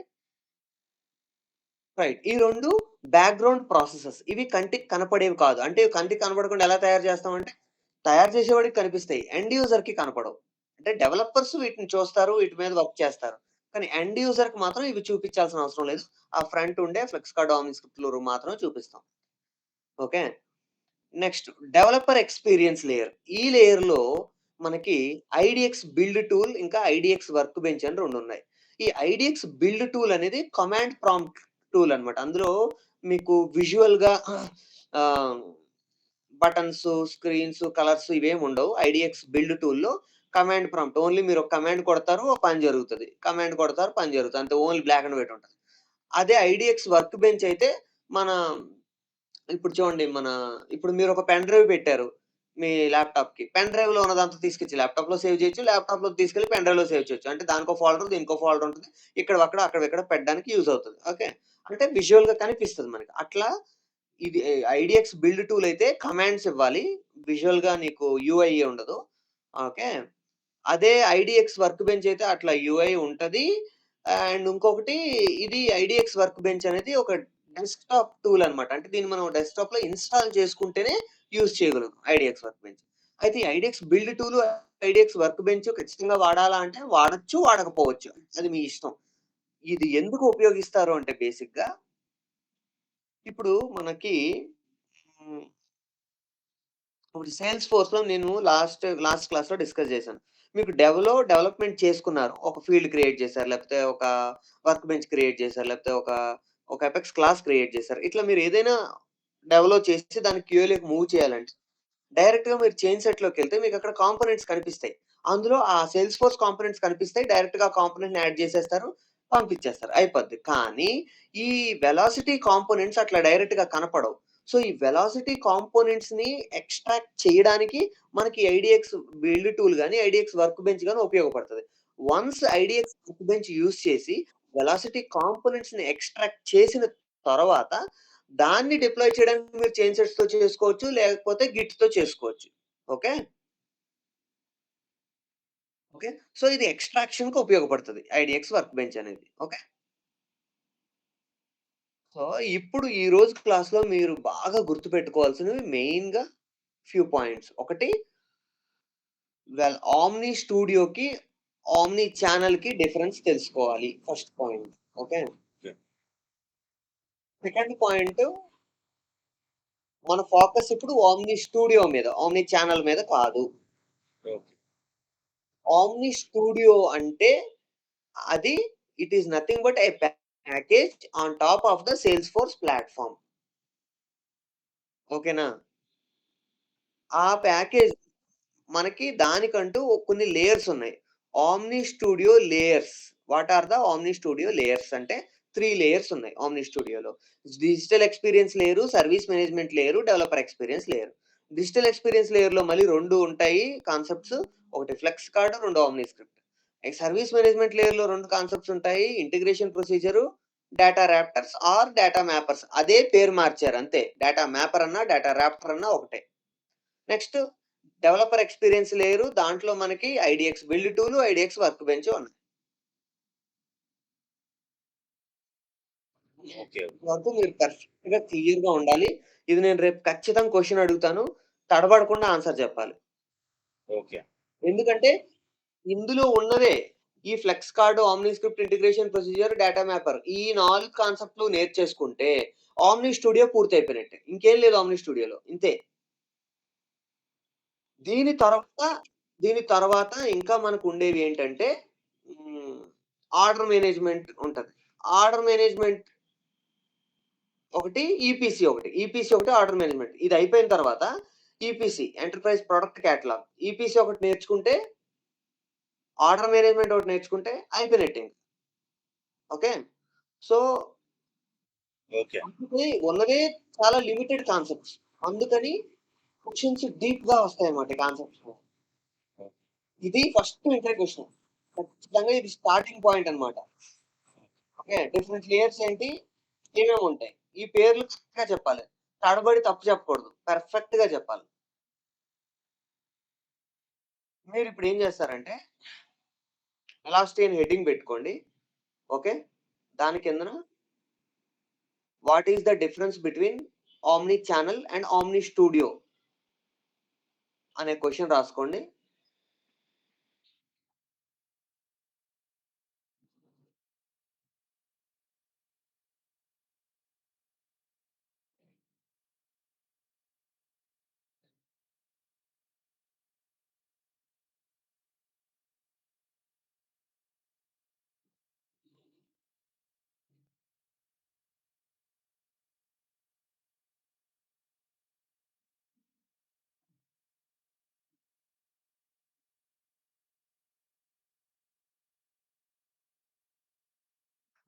Speaker 1: రైట్. ఈ 2 బ్యాక్‌గ్రౌండ్ ప్రాసెసెస్. ఇవి కంటికి కనపడేవి కాదు. అంటే కంటికి కనపడకుండా ఎలా తయారు చేస్తామంటే, తయారు చేసేవాడికి కనిపిస్తాయి. ఎండ్ యూజర్‌కి కనపడవు. అంటే డెవలపర్స్ వీటిని చూస్తారు. వీటి మీద వర్క్ చేస్తారు. కానీ ఎండ్ యూజర్‌కి మాత్రం ఇవి చూపించాల్సిన అవసరం లేదు. ఆ ఫ్రంట్ ఉండే ఫ్లెక్స్ కార్డ్ ఓమ్ని స్క్రిప్ట్‌లు మాత్రమే చూపిస్తాం. Okay. Next developer experience layer. ఈ లేయర్‌లో మనకి ఐడీఎక్స్ బిల్డ్ టూల్ ఇంకా ఐడీఎక్స్ వర్క్ బెంచ్ అని 2 ఉన్నాయి. ఈ ఐడీఎక్స్ బిల్డ్ టూల్ అనేది కమాండ్ ప్రాంప్ట్ టూల్ అన్నమాట. అందులో మీకు విజువల్‌గా ఆహ్, బటన్స్, స్క్రీన్స్, కలర్స్ ఇవేమి ఉండవు. ఐడీఎక్స్ బిల్డ్ టూల్‌లో కమాండ్ ప్రాంప్ట్. ఓన్లీ మీరు ఒక కమాండ్ కొడతారు, పని జరుగుతది. కమాండ్ కొడతారు, పని జరుగుతది. అంతే ఓన్లీ బ్లాక్ అండ్ వైట్ ఉంటది. అదే ఐడీఎక్స్ వర్క్ బెంచ్ అయితే మన ఇప్పుడు చూడండి ఇప్పుడు మీరొక పెన్ డ్రైవ్ పెట్టారు. మీ ల్యాప్‌టాప్‌కి. పెన్ డ్రైవ్‌లో ఉన్నదంతా తీసుకొచ్చి ల్యాప్‌టాప్‌లో సేవ్ చేయొచ్చు. ల్యాప్‌టాప్‌లో తీసుకెళ్ళి పెన్ డ్రైవ్‌లో సేవ్ చేయొచ్చు. అంటే దానికో ఫోల్డర్, దీనికో ఫోల్డర్ ఉంటది. ఇక్కడివక్కడ, అక్కడివిక్కడ పెట్టడానికి యూజ్ అవుతది. ఓకే. అంటే విజువల్‌గా కనిపిస్తది మనకి. అట్లా ఇది ఐడీఎక్స్ బిల్డ్ టూల్ అయితే కమాండ్స్ ఇవ్వాలి. విజువల్‌గా నీకు యూఐ ఉండదు. ఓకే. అదే ఐడీఎక్స్ వర్క్ బెంచ్ అయితే అట్లా యూఐ ఉంటది. అండ్ ఇంకొకటి ఇది ఐడీఎక్స్ వర్క్ బెంచ్ అనేది ఒక డెస్క్‌టాప్ టూల్ అన్నమాట. అంటే దీన్ని మనం డెస్క్‌టాప్‌లో ఇన్‌స్టాల్ చేసుకుంటేనే యూజ్ చేయగలుగుతాం ఐడీఎక్స్ వర్క్ బెంచ్. అయితే ఈ IDX build tool, IDX work bench ఖచ్చితంగా వాడాలా అంటే వాడొచ్చు, వాడకపోవచ్చు. అది మీ ఇష్టం. ఇది ఎందుకు ఉపయోగిస్తారు అంటే బేసిక్‌గా ఇప్పుడు మనకి హ్మ్. ఇప్పుడు సేల్స్ ఫోర్స్‌లో నేను లాస్ట్ క్లాస్‌లో డిస్కస్ చేశాను. మీకు డెవలప్‌మెంట్ చేసుకున్నారు. ఒక ఫీల్డ్ క్రియేట్ చేశారు. లేకపోతే ఒక వర్క్ బెంచ్ క్రియేట్ చేశారు. లేకపోతే ఒక అపెక్స్ క్లాస్ క్రియేట్ చేశారు. ఇట్లా మీరు ఏదైనా డెవలప్ చేసి దాన్ని క్యూఎల్‌లోకి మూవ్ చేయాలంటే డైరెక్ట్‌గా మీరు చైన్ సెట్‌లోకెళ్తే మీకక్కడ కాంపోనెంట్స్ కనిపిస్తాయి. అందులో ఆ సేల్స్ ఫోర్స్ కాంపోనెంట్స్ కనిపిస్తాయి. డైరెక్ట్‌గా ఆ కాంపోనెంట్‌ని యాడ్ చేసేస్తారు. పంపించేస్తారు. అయిపోద్ది. కానీ ఈ వెలాసిటీ కాంపోనెంట్స్ అట్లా డైరెక్ట్‌గా కనపడవు. సో, ఈ వెలాసిటీ కాంపోనెంట్స్‌ని ఎక్స్ట్రాక్ట్ చేయడానికి మనకి ఐడీఎక్స్ బిల్డ్ టూల్ గాని, ఐడీఎక్స్ వర్క్ బెంచ్ గాని ఉపయోగపడతది. వన్స్ ఐడీఎక్స్ వర్క్ బెంచ్ యూజ్ చేసి వెలాసిటీ కాంపోనెంట్స్‌ని ఎక్స్ట్రాక్ట్ చేసిన తర్వాత దాన్ని డిప్లాయ్ చేయడానికి మీరు చైన్ సెట్స్‌తో చేసుకోవచ్చు. లేకపోతే గిట్‌తో చేసుకోవచ్చు. ఓకే. ఓకే. సో, ఇది ఎక్స్‌ట్రాక్షన్‌కి ఉపయోగపడుతది. ఐడీఎక్స్ వర్క్ బెంచ్ అనేది. ఓకే. సో, ఇప్పుడు ఈ రోజు క్లాస్‌లో మీరు బాగా గుర్తుపెట్టుకోవాల్సినవి మెయిన్‌గా ఫ్యూ పాయింట్స్. ఒకటి ఓమ్ని స్టూడియోకి, ఓమ్ని ఛానెల్‌కి డిఫరెన్స్ తెలుసుకోవాలి. First point. Okay. Okay. Second point మన ఫోకస్ ఇప్పుడు ఓమ్ని స్టూడియో మీద. ఓమ్ని ఛానెల్ మీద కాదు. ఓకే. ఓమ్ని స్టూడియో అంటే అది it is nothing but a package on top of the సేల్స్‌ఫోర్స్ ప్లాట్‌ఫార్మ్. ఓకేనా? ఆ ప్యాకేజ్ మనకి దానికంటూ కొన్ని లేయర్స్ ఉన్నాయి. Omni studio layers. What are the omni studio layers అంటే 3 లేయర్స్ ఉన్నాయి ఓమ్ని స్టూడియోలో. Digital experience layer, service management layer, developer experience layer. Digital experience లేయర్‌లో మళ్ళీ 2 ఉంటాయి కాన్సెప్ట్స్. ఒకటి flex card, 2 omni script. Service management లేయర్‌లో 2 కాన్సెప్ట్స్ ఉంటాయి. Integration procedure, data raptors or data mappers. అదే పేరు మార్చారు అంతే. డేటా మ్యాపర్ అన్నా, డేటా రాప్టర్ అన్నా ఒకటే. Next developer experience layer. దాంట్లో మనకి IDX build tool, IDX work bench ఉన్నాయి. ఓకే. వరకు మీరు పర్ఫెక్ట్‌గా క్లియర్‌గా ఉండాలి. ఇది నేను రేపు ఖచ్చితంగా క్వెషన్ అడుగుతాను. తడబడకుండా ఆన్సర్ చెప్పాలి. ఓకే. ఎందుకంటే ఇందులో ఉన్నవే ఈ flex card, omni script, integration procedure, data mapper ఈ 4 కాన్సెప్ట్‌లు నేర్చేసుకుంటే ఓమ్ని స్టూడియో పూర్తయిపోయినట్టే. ఇంకేం లేదు ఓమ్ని స్టూడియోలో. ఇంతే. దీని తర్వాత, దీని తర్వాత ఇంకా మనకుండేవి ఏంటంటే హ్మ్. ఆర్డర్ మేనేజ్‌మెంట్ ఉంటది. ఆర్డర్ మేనేజ్‌మెంట్ ఒకటి, ఈపీసీ ఒకటి. ఈపీసీ ఒకటి, ఆర్డర్ మేనేజ్‌మెంట్. ఇది అయిపోయిన తర్వాత EPC enterprise product catalogue. EPC ఒకటి నేర్చుకుంటే, ఆర్డర్ మేనేజ్‌మెంట్ ఒకటి నేర్చుకుంటే అయిపోయినట్టే ఇంక. ఓకే. So, okay. అందుకే ఉన్నవే చాలా లిమిటెడ్ కాన్సెప్ట్స్. అందుకని క్వెషన్స్ డీప్‌గా వస్తాయన్నమాట కాన్సెప్ట్స్. ఇది ఫస్ట్ ఇంటర్ క్వెషన్. ఖచ్చితంగా ఇది స్టార్టింగ్ పాయింట్ అన్నమాట. ఓకే. డిఫరెంట్ లేయర్స్ ఏంటి? ఏమేముంటాయి? ఈ పేర్లు చక్కగా చెప్పాలి. తడబడి తప్పు చెప్పకూడదు. పర్ఫెక్ట్‌గా చెప్పాలి. మీరిప్పుడు ఏం చేస్తారంటే, వెలాసిటీ అని హెడ్డింగ్ పెట్టుకోండి. ఓకే. దాని కిందన what is the difference between omni channel and omni studio అనే క్వెషన్ రాసుకోండి.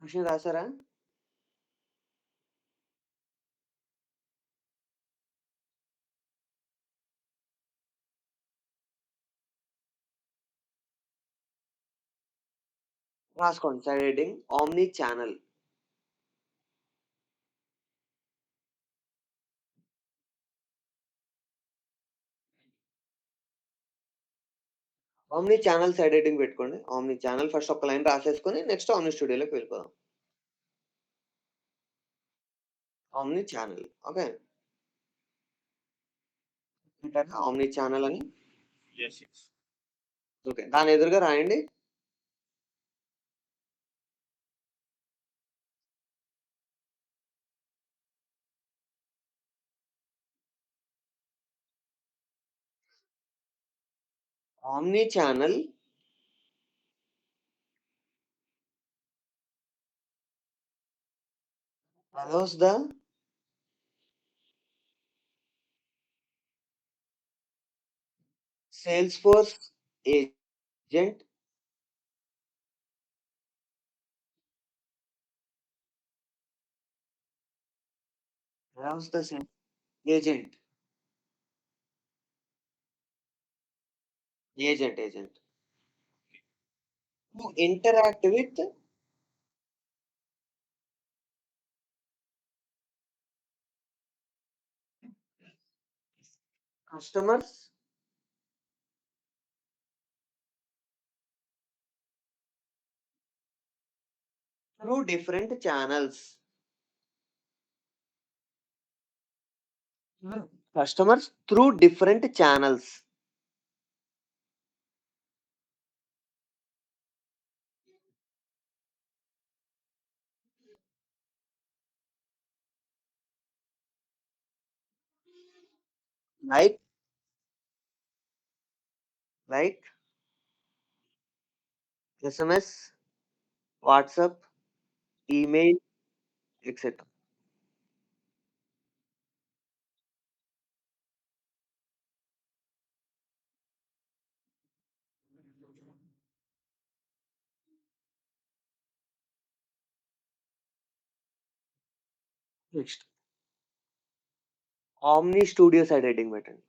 Speaker 1: క్వెషన్ రాసారా? రాసుకోండి side heading omni channel. Omni channel side heading పెట్టుకోండి. ఓమ్ని ఛానల్ ఫస్ట్ ఒక లైన్ రాసేసుకొని నెక్స్ట్ ఓమ్ని స్టూడియోలోకి వెళ్ళిపోదాం. Omni channel. ఓకే. పెట్టారా ఓమ్ని ఛానల్ అని?
Speaker 2: Yes, yes.
Speaker 1: ఓకే. దాని ఎదురుగా రాయండి. Omni channel allows the Salesforce agent allows the agent agent to interact with customers through different channels. Customers through different channels. Like like SMS, WhatsApp, email, etc. Next. Omni Studio side heading పెట్టండి.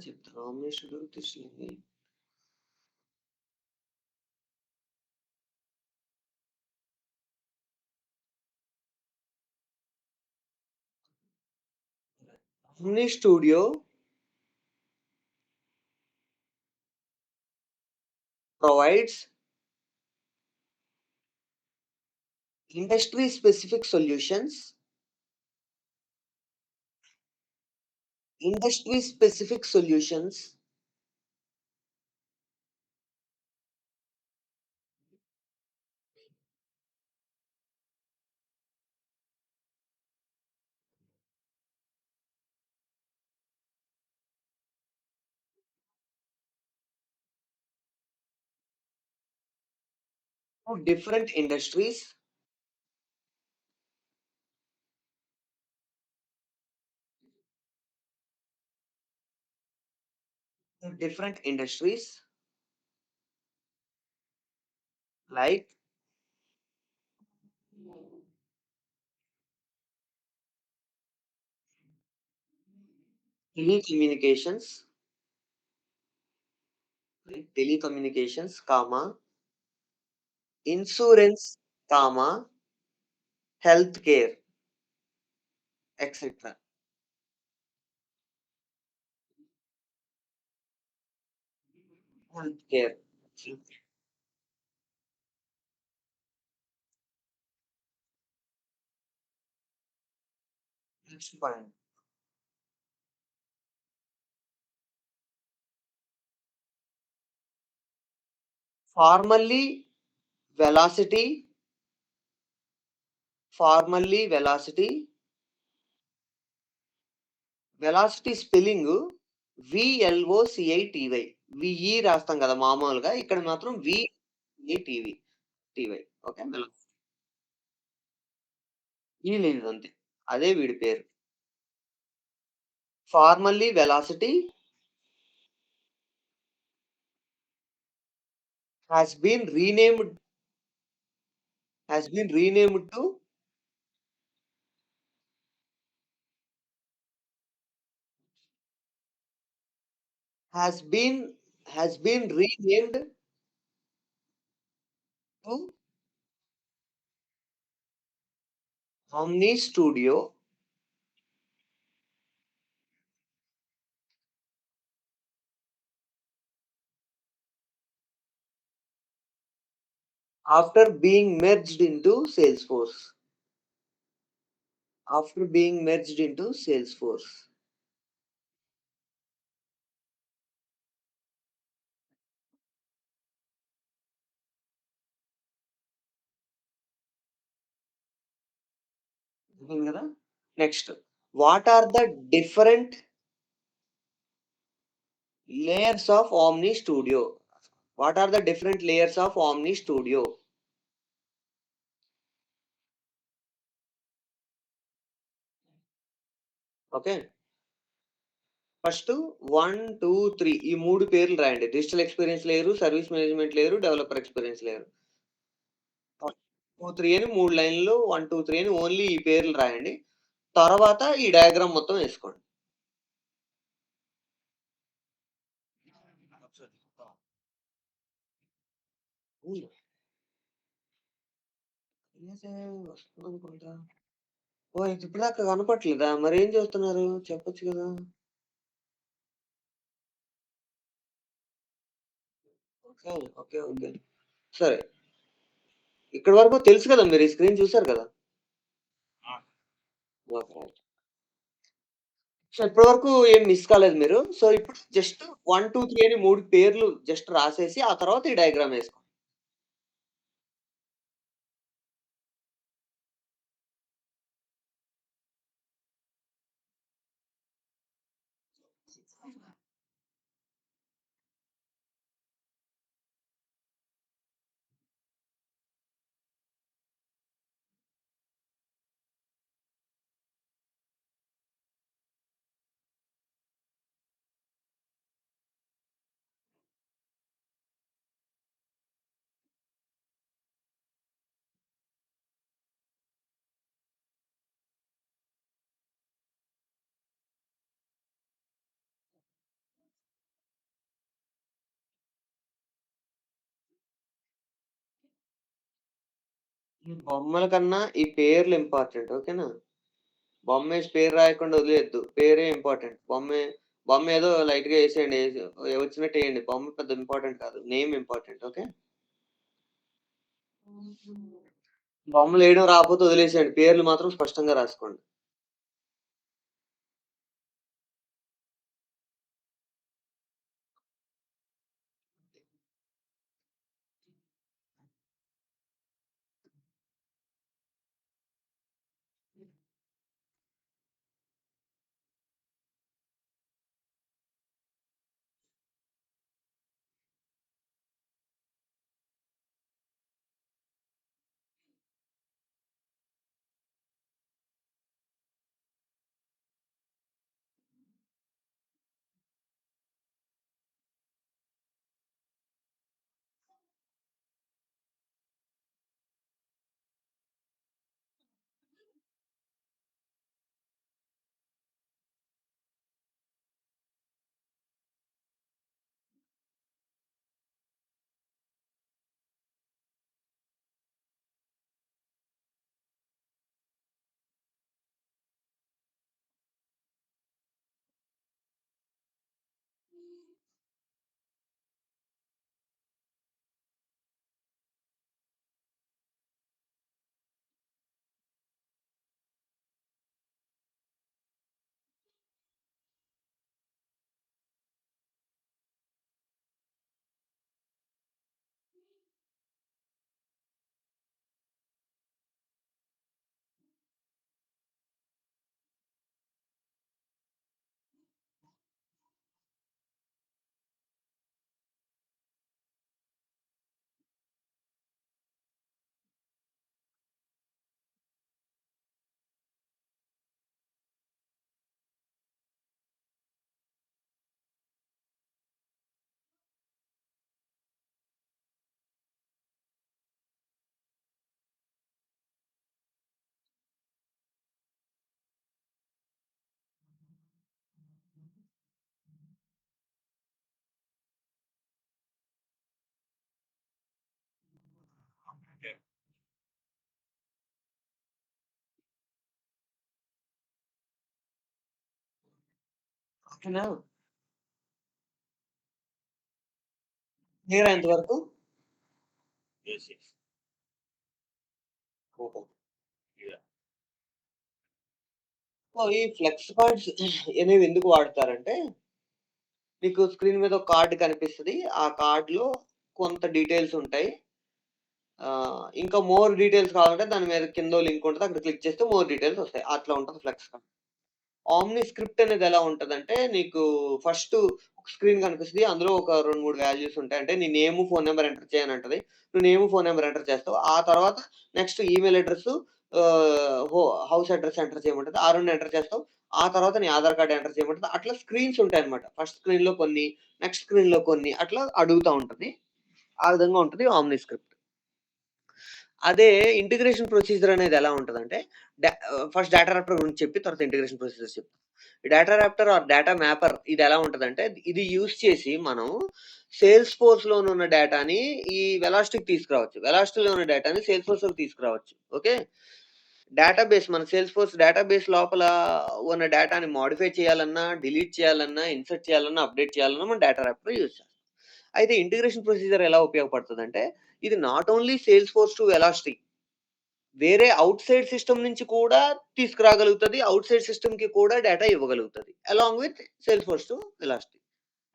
Speaker 1: చెప్తాను. Omni Studio తీసుకుంది. Omni Studio provides industry specific solutions. Industry specific solutions for different industries. Different industries like telecommunications, right? Telecommunications, comma, insurance, comma, healthcare, etc. Healthcare. Next point. Formerly velocity formally velocity, velocity spelling వీఎల్ఓసిఐటీవై. VE రాస్తాం కదా మామూలుగా. ఇక్కడ మాత్రం వీఈటీవీ టీవై. ఓకే. ఈ లేదు అంతే. అదే వీడి పేరు. Formerly velocity has been renamed to has been has been renamed to Omni Studio after being merged into Salesforce. After being merged into Salesforce. చెప్పింది కదా! Next. What are the different layers of Omni Studio? What are the different layers of Omni Studio? Okay. First 1, 2, 3 ఈ 3 పేర్లు రాయండి. Digital experience layer, service management layer, developer experience layer. 2, 3 అని 3 లైన్‌లో 1, 2, 3 అని ఓన్లీ ఈ పేర్లు రాయండి. తర్వాత ఈ డయాగ్రామ్ మొత్తం ఏసుకోండి. అవును. ఏసే వస్తుందనుకుంటా. ఓహ్! ఇది ఇప్పటిదాకా కనపట్లేదా? మరేం చేస్తున్నారు? చెప్పొచ్చు గదా! ఓకే. ఓకే. ఓకే. సరే. ఇక్కడి వరకు తెలుసు కదా! మీరు ఈ స్క్రీన్ చూసారు కదా! ఆ! ఓకే. సో, ఇప్పటి వరకు ఏం మిస్ కాలేదు మీరు. సో, ఇప్పుడు జస్ట్ 1, 2, 3 అని 3 పేర్లు జస్ట్ రాసేసి, ఆ తర్వాత ఈ డయాగ్రామ్ ఏసుకోండి. ఈ బొమ్మల కన్నా ఈ పేర్లు ఇంపార్టెంట్. ఓకేనా? బొమ్మేసి పేరు రాయకుండా వదిలేయొద్దు. పేరే ఇంపార్టెంట్. బొమ్మేదో లైట్‌గా ఏసేయండి. వచ్చినట్టేయండి. బొమ్మ పెద్ద ఇంపార్టెంట్ కాదు. Name important. ఓకే? బొమ్మలేయడం రాకపోతే వదిలేసేయండి. పేర్లు మాత్రం స్పష్టంగా రాసుకోండి. ఓకేనా? క్లియరా ఇంతవరకు? ఓకే. సో, ఈ ఫ్లెక్స్ కార్డ్స్ అనేవి ఎందుకు వాడతారంటే, మీకు స్క్రీన్ మీద ఒక కార్డ్ కనిపిస్తది. ఆ కార్డ్‌లో కొంత డీటెయిల్స్ ఉంటాయి. ఇంకా మోర్ డీటెయిల్స్ కావాలంటే దాని మీద కిందో లింక్ ఉంటది. అక్కడ క్లిక్ చేస్తే మోర్ డీటెయిల్స్ వస్తాయి. అట్లా ఉంటది ఫ్లెక్స్ కార్డ్. ఆమ్ని స్క్రిప్ట్ అనేది ఎలా ఉంటదంటే, నీకు ఫస్టు ఒక స్క్రీన్ కనిపిస్తది. అందులో ఒక 2, 3 వాల్యూస్ ఉంటాయి. అంటే నీ నేము, ఫోను నంబర్ ఎంటర్ చేయనంటది. నువ్వు నేము, ఫోను నంబర్ ఎంటర్ చేస్తావు. ఆ తర్వాత నెక్స్ట్ ఈమెయిల్ అడ్రెస్సు ఆహ్, హో హౌస్ అడ్రెస్ ఎంటర్ చేయమంటది. ఆ 2 ఎంటర్ చేస్తావు. ఆ తర్వాత నీ ఆధార్ కార్డ్ ఎంటర్ చేయమంటది. అట్లా స్క్రీన్స్ ఉంటాయన్నమాట. ఫస్ట్ స్క్రీన్‌లో కొన్ని, నెక్స్ట్ స్క్రీన్‌లో కొన్ని అట్లా అడుగుతా ఉంటది. ఆ విధంగా ఉంటది ఆమ్ని స్క్రిప్ట్. అదే ఇంటిగ్రేషన్ ప్రొసీజర్ అనేది ఎలా ఉంటదంటే, ఫస్ట్ డేటా రాప్టర్ గురించి చెప్పి తర్వాత ఇంటిగ్రేషన్ ప్రొసీజర్స్ చెప్తా. Data raptor or data mapper ఇదెలా ఉంటదంటే, ఇది యూజ్ చేసి మనం సేల్స్ ఫోర్స్‌లోనున్న డేటాని ఈ వెలాసిటీకి తీసుకురావచ్చు. వెలాసిటీలో ఉన్న డేటాని సేల్స్ ఫోర్స్‌లోకి తీసుకురావచ్చు. ఓకే. డేటాబేస్ మన సేల్స్ ఫోర్స్ డేటాబేస్ లోపల ఉన్న డేటాని మోడిఫై చేయాలన్నా, డిలీట్ చేయాలన్నా, ఇన్సర్ట్ చేయాలన్నా, అప్‌డేట్ చేయాలన్నా మనం డేటా రాప్టర్ యూజ్ చేస్తాం. అయితే ఇంటిగ్రేషన్ ప్రొసీజర్ ఎలా ఉపయోగపడుతదంటే, ఇది not only Salesforce to velocity వేరే ఔట్‌సైడ్ సిస్టమ్ నుంచి కూడా తీసుకురాగలుగుతది. ఔట్‌సైడ్ సిస్టమ్‌కి కూడా డేటా ఇవ్వగలుగుతది. Along with Salesforce to velocity.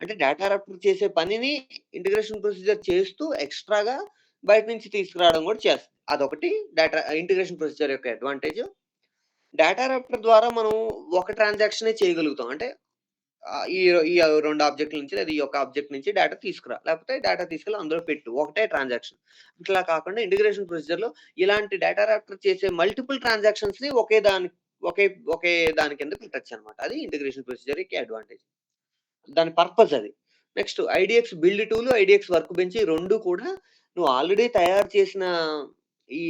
Speaker 1: అంటే డేటా రాప్టర్ చేసే పనిని ఇంటిగ్రేషన్ ప్రొసీజర్ చేస్తూ ఎక్స్‌ట్రాగా బయట నుంచి తీసుకురావడం కూడా చేస్తది. అదొకటి ఇంటిగ్రేషన్ ప్రొసీజర్ యొక్క అడ్వాంటేజ్. డేటా రాప్టర్ ద్వారా మనం ఒక ట్రాన్సాక్షనే చేయగలుగుతాం. అంటే ఈ ఈ 2 ఆబ్జెక్ట్‌ల నుంచి లేదా ఈ యొక్క ఆబ్జెక్ట్ నుంచి డేటా తీసుకురా. లేకపోతే డేటా తీసుకెళ్ళి అందులో పెట్టు. ఒకటే ట్రాన్సాక్షన్. ఇట్లా కాకుండా ఇంటిగ్రేషన్ ప్రొసీజర్‌లో ఇలాంటి డేటా రాప్టర్ చేసే మల్టిపుల్ ట్రాన్సాక్షన్స్‌ని ఒకే ఒకే దాని కింద పెట్టొచ్చనమాట. అది ఇంటిగ్రేషన్ ప్రొసీజర్‌కి అడ్వాంటేజ్. దాని పర్పస్ అది. Next IDX build tool, IDX work bench ఈ 2 కూడా నువ్వు ఆల్రెడీ తయారు చేసిన ఈ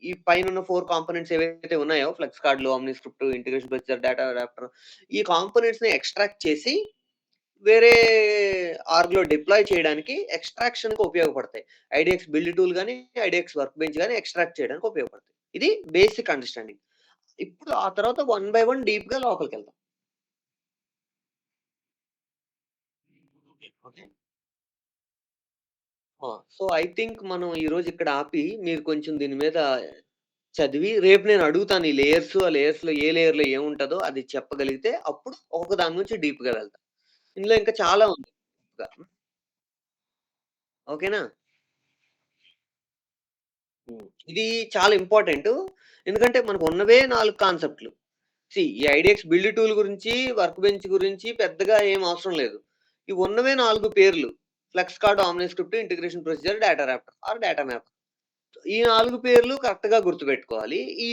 Speaker 1: ఈ పైనున్న 4 కాంపోనెంట్స్ ఏవైతే ఉన్నాయో ఫ్లెక్స్ కార్డ్‌లు, omni script, integration procedure, data Raptor ఈ కాంపోనెంట్స్‌ని ఎక్స్ట్రాక్ట్ చేసి వేరే ఆర్గ్‌లో డిప్లాయ్ చేయడానికి ఎక్స్‌ట్రాక్షన్‌కి ఉపయోగపడతాయి. ఐడీఎక్స్ బిల్డ్ టూల్ గాని, ఐడీఎక్స్ వర్క్ బెంచ్ గాని ఎక్స్‌ట్రాక్ట్ చేయడానికి ఉపయోగపడతాయి. ఇది బేసిక్ అండర్‌స్టాండింగ్. ఇప్పుడు ఆ తర్వాత వన్ బై వన్ డీప్‌గా లోపలికెళ్దాం. ఓకే. సో, ఐ థింక్ మనం ఈరోజు ఇక్కడ ఆపి మీరు కొంచెం దీని మీద చదివి రేపు నేను అడుగుతాను ఈ లేయర్స్, ఆ లేయర్స్‌లో ఏ లేయర్‌లో ఏముంటదో అది చెప్పగలిగితే అప్పుడు ఒక్కొక్క దాని నుంచి డీప్‌గా వెళ్దాం. ఇందులో ఇంకా చాలా ఉంది. డీప్‌గా. ఓకేనా? ఇది చాలా ఇంపార్టెంటు. ఎందుకంటే మనకున్నవే 4 కాన్సెప్ట్‌లు. ఈ ఐడీఎక్స్ బిల్డ్ టూల్ గురించి, వర్క్ బెంచ్ గురించి పెద్దగా ఏం అవసరం లేదు. ఈ ఉన్నవే 4 పేర్లు. Flex card, omni script, integration procedure, data raptor or data map. ఈ 4 పేర్లు కరెక్ట్‌గా గుర్తుపెట్టుకోవాలి. ఈ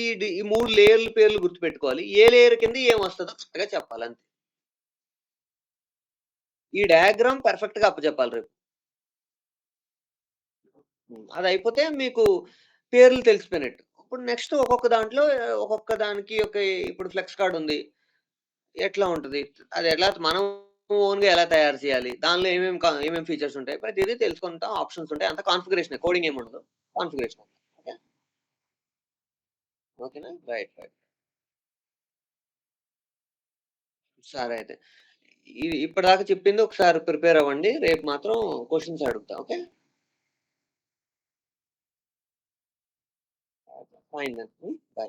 Speaker 1: 3 లేయర్ల పేర్లు గుర్తుపెట్టుకోవాలి. ఏ లేయర్ కింద ఏమొస్తదో కరెక్ట్‌గా చెప్పాలంతే. ఈ డయాగ్రామ్ పర్ఫెక్ట్‌గా అప్పజెప్పాలి రేపు. అదయిపోతే మీకు పేర్లు తెలిసిపోయినట్టు. ఇప్పుడు నెక్స్ట్ ఒక్కొక్క దాంట్లో ఒక్కొక్క దానికి ఇప్పుడు ఫ్లెక్స్ కార్డ్ ఉంది. ఎట్లా ఉంటది? అది ఎలా మనం ఓన్‌గా ఎలా తయారు చేయాలి? దానిలో ఏమేం ఫీచర్స్ ఉంటాయి? ప్రతిదీ తెలుసుకుంటాం. ఆప్షన్స్ ఉంటాయి. అంతా కాన్ఫిగరేషనే. కోడింగ్ ఏమి ఉండదు. కాన్ఫిగరేషన్. ఓకే. ఓకేనా? రైట్. రైట్. సరే అయితే. ఇప్పటిదాకా చెప్పింది ఒకసారి ప్రిపేర్ అవ్వండి. రేపు మాత్రం క్వెషన్స్ అడుగుతా. ఓకే. Fine then. బై.